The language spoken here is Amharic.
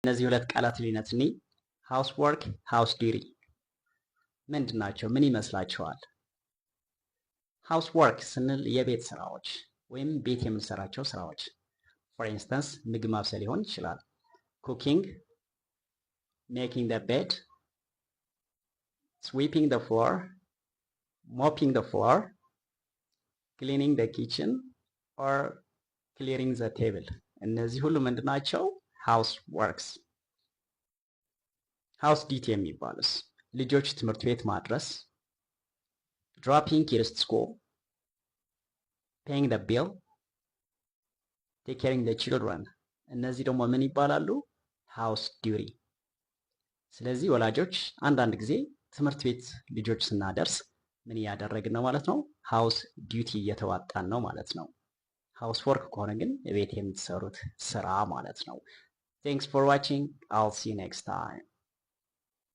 እነዚህ ሁለት ቃላት ልዩነት እኒ ሃውስ ወርክ፣ ሃውስ ዲሪ ምንድን ናቸው? ምን ይመስላችኋል? ሃውስ ወርክ ስንል የቤት ስራዎች ወይም ቤት የምንሰራቸው ስራዎች ፎር ኢንስተንስ ምግብ ማብሰል ሊሆን ይችላል። ኩኪንግ፣ ሜኪንግ ደ ቤድ፣ ስዊፒንግ ደ ፍሎር፣ ሞፒንግ ደ ፍሎር፣ ክሊኒንግ ደ ኪችን ኦር ክሊሪንግ ዘ ቴብል። እነዚህ ሁሉ ምንድን ናቸው? ሃውስ ወርክስ። ሃውስ ዲቲ የሚባሉስ ልጆች ትምህርት ቤት ማድረስ፣ dropping kids to school, paying the bill, taking care of the children. እነዚህ ደግሞ ምን ይባላሉ? ሃውስ ዲዩቲ። ስለዚህ ወላጆች አንዳንድ ጊዜ ትምህርት ቤት ልጆች ስናደርስ ምን እያደረግን ነው ማለት ነው? ሃውስ ዲዩቲ እየተዋጣን ነው ማለት ነው። ሃውስ ወርክ ከሆነ ግን ቤት የምትሰሩት ስራ ማለት ነው። Thanks for watching. I'll see you next time.